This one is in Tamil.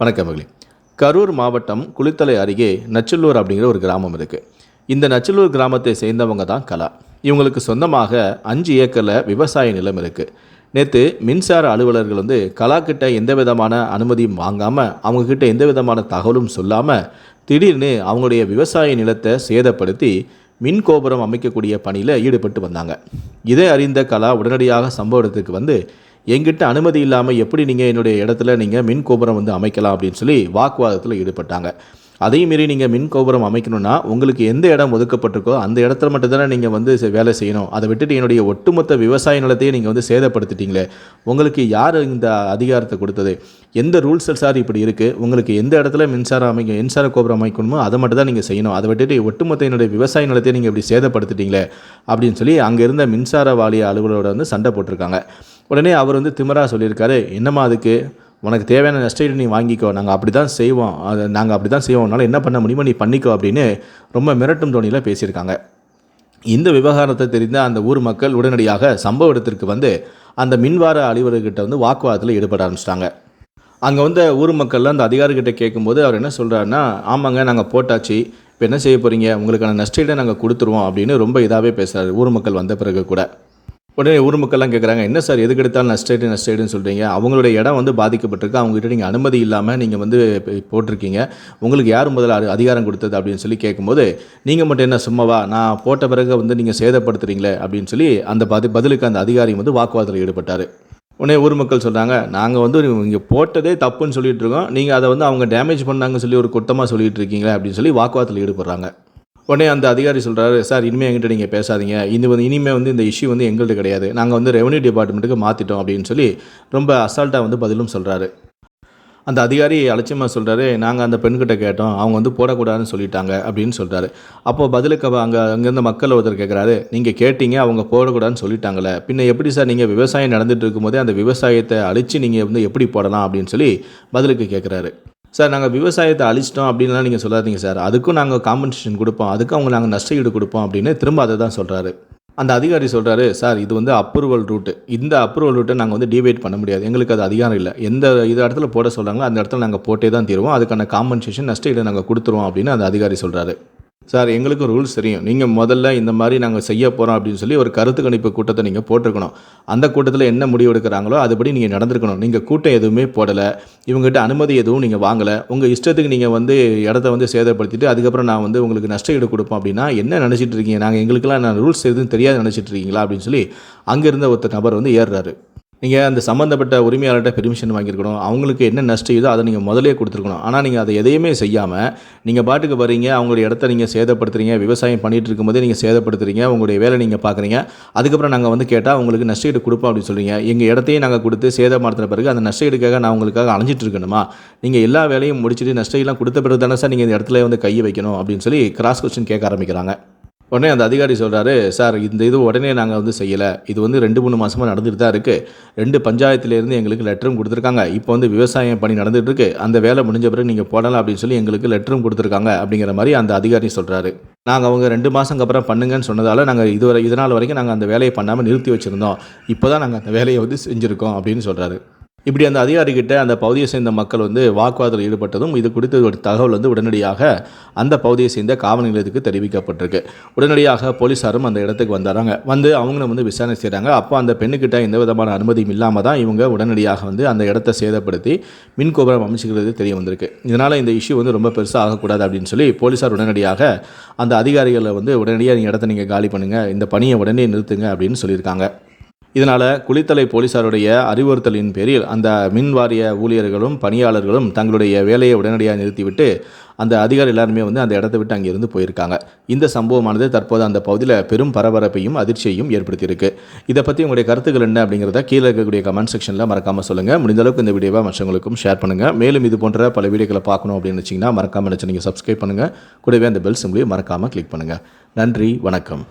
வணக்கம் மகளே. கரூர் மாவட்டம் குளித்தலை அருகே நச்சலூர் அப்படிங்கிற ஒரு கிராமம் இருக்குது. இந்த நச்சலூர் கிராமத்தை சேர்ந்தவங்க தான் கலா. இவங்களுக்கு சொந்தமாக 5 ஏக்கரில் விவசாய நிலம் இருக்குது. நேற்று மின்சார அலுவலர்கள் கலா கிட்ட எந்த விதமான அனுமதியும் வாங்காமல், அவங்கக்கிட்ட எந்த விதமான தகவலும் சொல்லாமல் திடீர்னு அவங்களுடைய விவசாய நிலத்தை சேதப்படுத்தி மின் கோபுரம் அமைக்கக்கூடிய பணியில் ஈடுபட்டு வந்தாங்க. இதை அறிந்த கலா உடனடியாக சம்பவ இடத்துக்கு எங்கிட்ட அனுமதி இல்லாமல் எப்படி நீங்கள் என்னுடைய இடத்துல நீங்கள் மின் கோபுரம் அமைக்கலாம் அப்படின்னு சொல்லி வாக்குவாதத்தில் ஈடுபட்டாங்க. அதையும் மீறி நீங்கள் மின் கோபுரம் அமைக்கணும்னா உங்களுக்கு எந்த இடம் ஒதுக்கப்பட்டிருக்கோ அந்த இடத்துல மட்டும்தானே நீங்கள் வேலை செய்யணும். அதை விட்டுட்டு என்னுடைய ஒட்டுமொத்த விவசாய நிலத்தையே நீங்கள் சேதப்படுத்திட்டீங்களே, உங்களுக்கு யார் இந்த அதிகாரத்தை கொடுத்தது? எந்த ரூல்ஸ் சார் இப்படி இருக்குது? உங்களுக்கு எந்த இடத்துல மின்சார கோபுரம் அமைக்கணுமோ அதை மட்டும் தான் நீங்கள் செய்யணும். அதை விட்டுட்டு ஒட்டுமொத்த என்னுடைய விவசாய நிலத்தையே நீங்கள் இப்படி சேதப்படுத்திட்டீங்களே அப்படின்னு சொல்லி அங்கே இருந்த மின்சார வாரிய அலுவலரோட சண்டை போட்டிருக்காங்க. உடனே அவர் திமிரா சொல்லியிருக்காரு, என்னம்மா அதுக்கு உனக்கு தேவையான நஷ்டஈடு நீ வாங்கிக்கோ, நாங்கள் அப்படி தான் செய்வோம், அதனால் என்ன பண்ண முடியுமோ நீ பண்ணிக்கோ அப்படின்னு ரொம்ப மிரட்டும் தோணியில் பேசியிருக்காங்க. இந்த விவகாரத்தை தெரிந்த அந்த ஊர் மக்கள் உடனடியாக சம்பவ இடத்திற்கு அந்த மின்வார அலுவலர்கிட்ட வாக்குவாதத்தில் ஈடுபட ஆரம்பிச்சிட்டாங்க. அங்கே ஊர் மக்கள்லாம் அந்த அதிகாரிகிட்ட கேட்கும்போது அவர் என்ன சொல்கிறாருன்னா, ஆமாங்க நாங்கள் போட்டாச்சு, இப்போ என்ன செய்ய போகிறீங்க, உங்களுக்கான நஷ்டஈடை நாங்கள் கொடுத்துருவோம் அப்படின்னு ரொம்ப இதாகவே பேசுகிறாரு ஊர் மக்கள் வந்த பிறகு கூட. உடனே ஊர் மக்கள்லாம் கேட்குறாங்க, என்ன சார் எதுக்கு எடுத்தாலும் நஷ்டஈடுன்னு சொல்கிறீங்க, அவங்களுடைய இடம் பாதிக்கப்பட்டிருக்கு, அவங்ககிட்ட நீங்கள் அனுமதி இல்லாமல் நீங்கள் போட்டிருக்கீங்க, உங்களுக்கு யார் முதல்ல அதிகாரம் கொடுத்தது அப்படின்னு சொல்லி கேட்கும்போது, நீங்கள் மட்டும் என்ன சும்மாவா, நான் போட்ட பிறகு நீங்கள் சேதப்படுத்துறீங்களே அப்படின்னு சொல்லி அந்த பதிலுக்கு அந்த அதிகாரி வாக்குவாதத்தில் ஈடுபட்டார். உடனே ஊர் மக்கள் சொல்கிறாங்க, நாங்கள் இங்கே போட்டதே தப்புன்னு சொல்லிட்டு இருக்கோம், நீங்கள் அதை அவங்க டேமேஜ் பண்ணாங்கன்னு சொல்லி ஒரு குற்றமாக சொல்லிட்டு இருக்கீங்களே அப்படின்னு சொல்லி வாக்குவாதத்தில் ஈடுபடுறாங்க. உடனே அந்த அதிகாரி சொல்கிறாரு, சார் இனிமேல் எங்கிட்ட நீங்கள் பேசாதீங்க, இனிமேல் இந்த இஷ்யூ எங்கள்கிட்ட கிடையாது, நாங்கள் ரெவன்யூ டிபார்ட்மெண்ட்டுக்கு மாற்றிட்டோம் அப்படின்னு சொல்லி ரொம்ப அசால்ட்டாக பதிலும் சொல்கிறாரு. அந்த அதிகாரி அலட்சியமாக சொல்கிறாரு, நாங்கள் அந்த பெண்கிட்ட கேட்டோம், அவங்க போடக்கூடாதுன்னு சொல்லிட்டாங்க அப்படின்னு சொல்கிறாரு. அப்போது பதிலுக்கு அங்கேருந்து மக்கள் ஒருத்தர் கேட்குறாரு, நீங்கள் கேட்டீங்க அவங்க போடக்கூடாதுன்னு சொல்லிட்டாங்களே, பின்ன எப்படி சார் நீங்கள் விவசாயம் நடந்துகிட்டு இருக்கும்போதே அந்த விவசாயத்தை அழித்து நீங்கள் எப்படி போடலாம் அப்படின்னு சொல்லி பதிலுக்கு கேட்குறாரு. சார் நாங்கள் விவசாயத்தை அழிச்சிட்டோம் அப்படின்லாம் நீங்கள் சொல்லாதீங்க சார், அதுக்கும் நாங்கள் காம்பன்சேஷன் கொடுப்போம், அதுக்கும் நாங்கள் நஷ்டஈடு கொடுப்போம் அப்படின்னு திரும்ப அதை தான் சொல்கிறாரு. அந்த அதிகாரி சொல்கிறாரு, சார் இது அப்ரூவல் ரூட்டு, இந்த அப்ரூவல் ரூட்டை நாங்கள் டிவைட் பண்ண முடியாது, எங்களுக்கு அது அதிகாரம் இல்லை, எந்த இடத்துல போட சொல்கிறாங்களோ அந்த இடத்துல நாங்கள் போட்டே தான் தீருவோம், அதுக்கான காம்பன்சேஷன் நஷ்டஈடு நாங்கள் கொடுத்துருவோம் அப்படின்னு அந்த அதிகாரி சொல்கிறாரு. சார் எங்களுக்கு ரூல்ஸ் தெரியும், நீங்கள் முதல்ல இந்த மாதிரி நாங்கள் செய்ய போகிறோம் அப்படின்னு சொல்லி ஒரு கருத்து கணிப்பு கூட்டத்தை நீங்கள் போட்டிருக்கணும், அந்த கூட்டத்தில் என்ன முடிவு எடுக்கிறாங்களோ அதுபடி நீங்கள் நடந்திருக்கணும், நீங்கள் கூட்டம் எதுவுமே போடலை, இவங்ககிட்ட அனுமதி எதுவும் நீங்கள் வாங்கலை, உங்கள் இஷ்டத்துக்கு நீங்கள் இடத்த சேதப்படுத்திட்டு அதுக்கப்புறம் நான் உங்களுக்கு நஷ்டஈடு கொடுப்போம் அப்படின்னா என்ன நினச்சிட்டு இருக்கீங்க, நாங்கள் எங்களுக்கெல்லாம் ரூல்ஸ் எதுவும் தெரியாது நினச்சிட்டு இருக்கீங்களா அப்படின்னு சொல்லி அங்கே இருந்த ஒருத்தர் நபர் ஏறுறாரு. நீங்கள் அந்த சம்மந்தப்பட்ட உரிமையாளர்கிட்ட பெர்மிஷன் வாங்கியிருக்கணும், அவங்களுக்கு என்ன நஷ்டம் இதோ அதை நீங்கள் முதலே கொடுத்துருக்கணும். ஆனால் நீங்கள் அதை எதையுமே செய்யாமல் நீங்கள் பாட்டுக்கு வரீங்க, அவங்களுடைய இடத்த நீங்கள் சேதப்படுத்துறீங்க, விவசாயம் பண்ணிகிட்டு இருக்கும்போதே நீங்கள் சேதப்படுத்துறீங்க, உங்களுடைய வேலை நீங்கள் பார்க்குறீங்க, அதுக்கப்புறம் நாங்கள் கேட்டால் உங்களுக்கு நஷ்டஈடு கொடுப்போம் அப்படின்னு சொல்லுவீங்க, எங்கள் இடத்தையும் நாங்கள் கொடுத்து சேதமாடுத்தின பிறகு அந்த நஷ்டஈடுக்காக நான் உங்களுக்காக அலைஞ்சிட்டு இருக்கணுமா, நீங்கள் எல்லா வேலையும் முடிச்சுட்டு நஷ்டஈடெலாம் கொடுத்த பிறகு தானே சார் நீங்கள் இந்த இடத்துல கையை வைக்கணும் அப்படின்னு சொல்லி கிராஸ் கொஸ்டின் கேட்க ஆரம்பிக்கிறாங்க. உடனே அந்த அதிகாரி சொல்கிறாரு, சார் இது உடனே நாங்கள் செய்யலை, இது 2-3 மாதமாக நடந்துகிட்டு தான் இருக்குது, 2 பஞ்சாயத்துலேருந்து எங்களுக்கு லெட்டரும் கொடுத்துருக்காங்க, இப்போ விவசாயம் பணி நடந்துகிட்டு இருக்குது, அந்த வேலை முடிஞ்ச பிறகு நீங்கள் போடலாம் அப்படின்னு சொல்லி எங்களுக்கு லெட்டரும் கொடுத்துருக்காங்க அப்படிங்கிற மாதிரி அந்த அதிகாரி சொல்கிறாரு. நாங்கள் அவங்க 2 மாதத்துக்கு அப்புறம் பண்ணுங்கன்னு சொன்னதால் நாங்கள் இதனால் வரைக்கும் நாங்கள் அந்த வேலையை பண்ணாமல் நிறுத்தி வச்சுருந்தோம், இப்போ தான் நாங்கள் அந்த வேலையை செஞ்சுருக்கோம் அப்படின்னு சொல்கிறாரு. இப்படி அந்த அதிகாரிகிட்ட அந்த பகுதியை சேர்ந்த மக்கள் வாக்குவாதத்தில் ஈடுபட்டதும் இது குறித்து ஒரு தகவல் உடனடியாக அந்த பகுதியை சேர்ந்த காவல் நிலையத்துக்கு தெரிவிக்கப்பட்டிருக்கு. உடனடியாக போலீஸாரும் அந்த இடத்துக்கு வந்தாங்க, அவங்க விசாரணை செய்கிறாங்க. அப்போ அந்த பெண்ணுக்கிட்ட எந்த விதமான அனுமதியும் இல்லாமல் தான் இவங்க உடனடியாக அந்த இடத்தை சேதப்படுத்தி மின் கோபுரம் அமைச்சிக்கிறது தெரிய வந்திருக்கு. இதனால் இந்த இஷ்யூ ரொம்ப பெருசாக ஆகக்கூடாது அப்படின்னு சொல்லி போலீஸார் உடனடியாக அந்த அதிகாரிகளை உடனடியாக இடத்த நீங்கள் காலி பண்ணுங்கள், இந்த பணியை உடனே நிறுத்துங்க அப்படின்னு சொல்லியிருக்காங்க. இதனால் குளித்தலை போலீஸாருடைய அறிவுறுத்தலின் பேரில் அந்த மின் வாரிய ஊழியர்களும் பணியாளர்களும் தங்களுடைய வேலையை உடனடியாக நிறுத்திவிட்டு அந்த அதிகாரி எல்லாருமே அந்த இடத்த விட்டு அங்கிருந்து போயிருக்காங்க. இந்த சம்பவமானது தற்போது அந்த பகுதியில் பெரும் பரபரப்பையும் அதிர்ச்சியையும் ஏற்படுத்தியிருக்கு. இதை பற்றி உங்களுடைய கருத்துக்கள் என்ன அப்படிங்கிறத கீழே இருக்கக்கூடிய கமெண்ட் செக்ஷனில் மறக்காமல் சொல்லுங்கள். முடிந்த அளவுக்கு இந்த வீடியோவை மற்றவங்களுக்கும் ஷேர் பண்ணுங்கள். மேலும் இது போன்ற பல வீடியோக்களை பார்க்கணும் அப்படின்னு வச்சிங்கன்னா மறக்காமல் நீங்கள் சப்ஸ்கிரைப் பண்ணுங்கள். கூடவே அந்த பெல் சிம்பிளையும் மறக்காமல் கிளிக் பண்ணுங்கள். நன்றி, வணக்கம்.